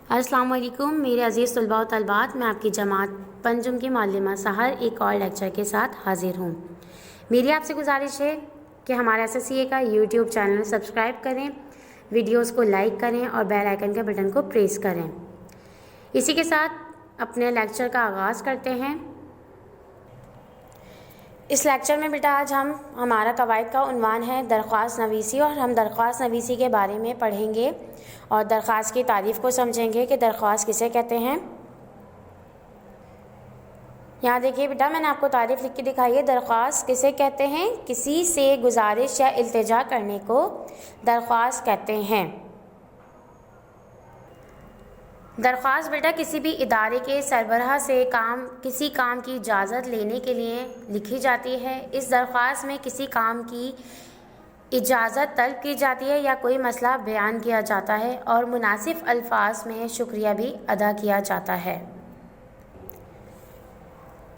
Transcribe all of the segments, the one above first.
अस्सलाम वालेकुम मेरे अज़ीज़ तलबा व तलबात, मैं आपकी जमात पंजुम की मालिमा सहर एक और लेक्चर के साथ हाज़िर हूँ। मेरी आपसे गुजारिश है कि हमारा SSCA का यूट्यूब चैनल सब्सक्राइब करें, वीडियोस को लाइक करें और बेल आइकन के बटन को प्रेस करें। इसी के साथ अपने लेक्चर का आगाज़ करते हैं। इस लेक्चर में बेटा आज हमारा कवायद का उन्वान है दरख्वास्त नवीसी, और हम दरख्वास्त नवीसी के बारे में पढ़ेंगे और दरख्वास्त की तारीफ़ को समझेंगे कि दरख्वास्त किसे कहते हैं। यहाँ देखिए बेटा, मैंने आपको तारीफ़ लिख के दिखाई है। दरख्वास्त किसे कहते हैं? किसी से गुजारिश या इल्तिजा करने को दरख्वास्त कहते हैं। दरख्वास्त बेटा किसी भी इदारे के सरबराह से किसी काम की इजाज़त लेने के लिए लिखी जाती है। इस दरख्वास्त में किसी काम की इजाज़त तलब की जाती है या कोई मसला बयान किया जाता है और मुनासिब अल्फाज में शुक्रिया भी अदा किया जाता है।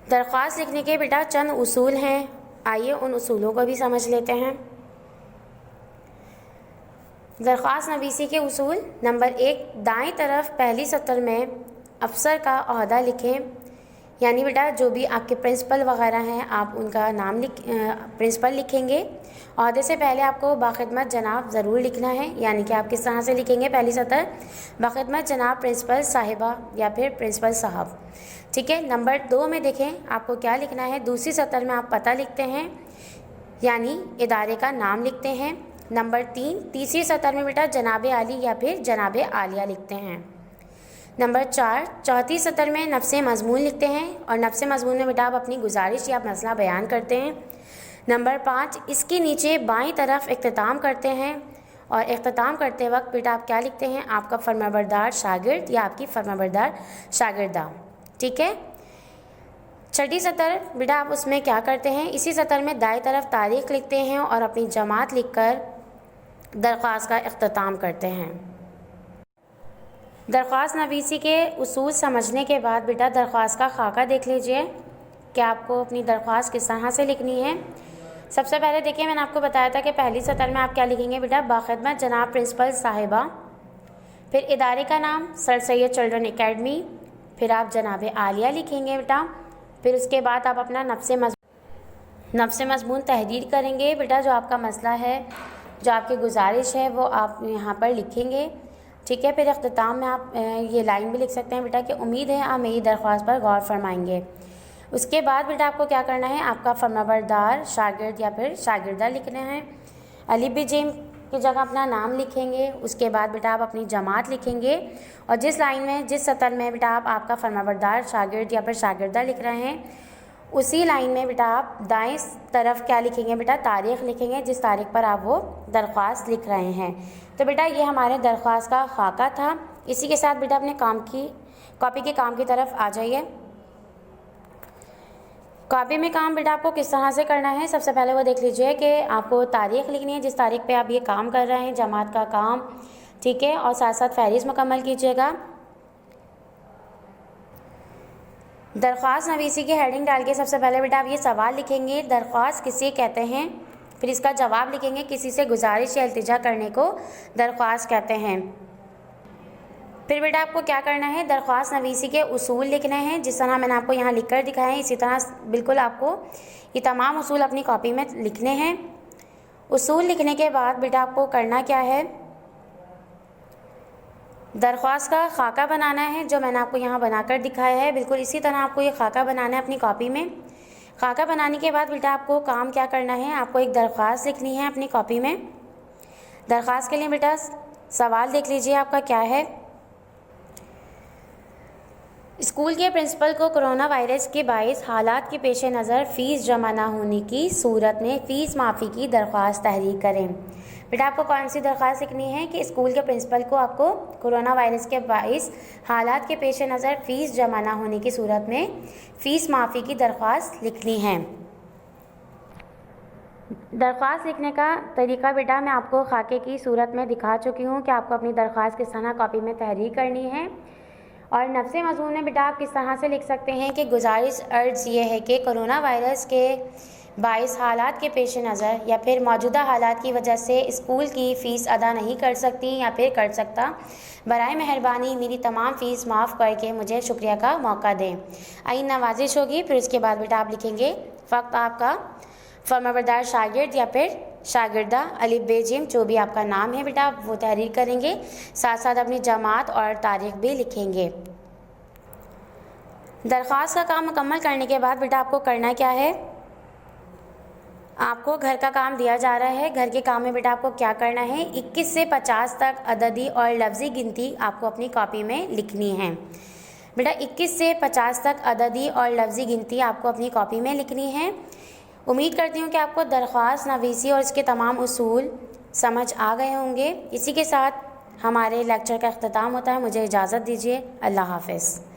दरख्वास्त लिखने के बेटा चंद उसूल हैं, आइए उन उसूलों को भी समझ लेते हैं। दरख्वास्त नवीसी के उसूल। नंबर 1, दाएं तरफ पहली सतर में अफसर का ओहदा लिखें, यानी बेटा जो भी आपके प्रिंसिपल वगैरह हैं आप उनका नाम प्रिंसिपल लिखेंगे। ओहदे से पहले आपको बाखिदमत जनाब ज़रूर लिखना है, यानी कि आप किस तरह से लिखेंगे? पहली सतर बाखिदमत जनाब प्रिंसिपल साहिबा या फिर प्रिंसिपल साहब, ठीक है। नंबर 2 में देखें आपको क्या लिखना है। दूसरी सतर में आप पता लिखते हैं, यानी इदारे का नाम लिखते हैं। नंबर 3 तीसरी सतर में बेटा जनाब आली या फिर जनाब आलिया लिखते हैं। नंबर 4 चौथी सतर में नफ्से मजमून लिखते हैं, और नफ्से मजमून में बेटा आप अपनी गुजारिश या मसला बयान करते हैं। नंबर 5 इसके नीचे बाईं तरफ इख्तिताम करते हैं, और इख्तिताम करते वक्त बेटा आप क्या लिखते हैं? आपका फरमाबरदार शागिर्द या आपकी फरमाबरदार शागिर्दा, ठीक है। छठी सतर बेटा आप उसमें क्या करते हैं? इसी सतर में दाएं तरफ तारीख़ लिखते हैं और अपनी जमात लिखकर दरख्वास्त का इख्तिताम करते हैं। दरख्वास्त नवीसी के उसूल समझने के बाद बेटा दरख्वास्त का खाका देख लीजिए कि आपको अपनी दरख्वास्त किस तरह से लिखनी है। सबसे पहले देखिए, मैंने आपको बताया था कि पहली सतर में आप क्या लिखेंगे बेटा? बाखिदमत जनाब प्रिंसिपल साहिबा, फिर इदारे का नाम सर सैयद चिल्ड्रन एकेडमी, फिर आप जनाब आलिया लिखेंगे बेटा। फिर उसके बाद आप अपना नफ्से मजमून तहरीर करेंगे बेटा, जो आपका मसला है, जो आपकी गुजारिश है वो आप यहाँ पर लिखेंगे, ठीक है। फिर अख्तिताम में आप ये लाइन भी लिख सकते हैं बेटा कि उम्मीद है आप मेरी दरख्वास्त पर गौर फरमाएंगे। उसके बाद बेटा आपको क्या करना है? आपका फरमाबरदार शागिर्द या फिर शागिर्दा लिखना है। अली बी जिम की जगह अपना नाम लिखेंगे। उसके बाद बेटा आप अपनी जमात लिखेंगे, और जिस लाइन में जिस सतर में बेटा आप आपका फरमाबरदार शागिर्द या फिर शागिर्दा लिख रहे हैं उसी लाइन में बेटा आप दाएं तरफ क्या लिखेंगे बेटा? तारीख़ लिखेंगे, जिस तारीख़ पर आप वो दरख्वास्त लिख रहे हैं। तो बेटा ये हमारे दरख्वास्त का खाका था। इसी के साथ बेटा अपने कॉपी के काम की तरफ आ जाइए। कॉपी में काम बेटा आपको किस तरह से करना है? सबसे पहले वो देख लीजिए कि आपको तारीख़ लिखनी है जिस तारीख़ पे आप ये काम कर रहे हैं, जमात का काम, ठीक है, और साथ साथ फहरिस्त मुकम्मल कीजिएगा। दरख्वास्त नवीसी की हेडिंग डाल के सबसे पहले बेटा आप ये सवाल लिखेंगे, दरख्वास्त किसे कहते हैं। फिर इसका जवाब लिखेंगे, किसी से गुजारिश या इल्तिजा करने को दरख्वास्त कहते हैं। फिर बेटा आपको क्या करना है? दरख्वास्त नवीसी के उसूल लिखने हैं, जिस तरह मैंने आपको यहाँ लिख कर दिखाए हैं इसी तरह बिल्कुल आपको ये तमाम उसूल अपनी कॉपी में लिखने हैं। उसूल लिखने के बाद बेटा आपको करना क्या है? दरख्वास्त का खाका बनाना है, जो मैंने आपको यहाँ बनाकर दिखाया है। बिल्कुल इसी तरह आपको ये खाका बनाना है अपनी कॉपी में। खाका बनाने के बाद बेटा आपको काम क्या करना है? आपको एक दरख्वास्त लिखनी है अपनी कॉपी में। दरख्वास्त के लिए बेटा सवाल देख लीजिए आपका क्या है। स्कूल के प्रिंसिपल को कोरोना वायरस के बाइस हालात के पेश नज़र फ़ीस जमा न होने की सूरत में फ़ीस माफ़ी की दरख्वास्त तहरीर करें। बेटा आपको कौन सी दरख्वास्त लिखनी है कि स्कूल के प्रिंसिपल को आपको कोरोना वायरस के बाइस हालात के पेश नज़र फ़ीस जमा न होने की सूरत में फ़ीस माफ़ी की दरख्वास्त लिखनी है। दरख्वास्त लिखने का तरीका बेटा मैं आपको खाके की सूरत में दिखा चुकी हूँ कि आपको अपनी दरख्वास्त किस तरह कॉपी में तहरीर करनी है। और नफ्से मज़मून में बेटा आप किस तरह से लिख सकते हैं कि गुजारिश अर्ज़ ये है कि कोरोना वायरस के 22 हालात के पेश नज़र या फिर मौजूदा हालात की वजह से स्कूल की फ़ीस अदा नहीं कर सकती या फिर कर सकता, बराए मेहरबानी मेरी तमाम फ़ीस माफ़ करके मुझे शुक्रिया का मौका दें। आइन नवाजिश होगी, फिर उसके बाद बेटा आप लिखेंगे फ़क्त आपका फर्माबरदार शागिर्द या फिर शागिर्दा अलिफ बे जिम जो भी आपका नाम है बेटा आप वो तहरीर करेंगे, साथ साथ अपनी जमात और तारीख भी लिखेंगे। दरख्वास्त का काम मुकम्मल करने के बाद बेटा आपको करना क्या है, आपको घर का काम दिया जा रहा है। घर के काम में बेटा आपको क्या करना है, 21 से 50 तक अददी और लफ्ज़ी गिनती आपको अपनी कॉपी में लिखनी है। बेटा 21 से 50 तक अददी और लफ्ज़ी गिनती आपको अपनी कॉपी में लिखनी है। उम्मीद करती हूँ कि आपको दरख्वास्त नवीसी और इसके तमाम उसूल समझ आ गए होंगे। इसी के साथ हमारे लेक्चर का अख्ताम होता है। मुझे इजाज़त दीजिए। अल्लाह हाफ़िज़।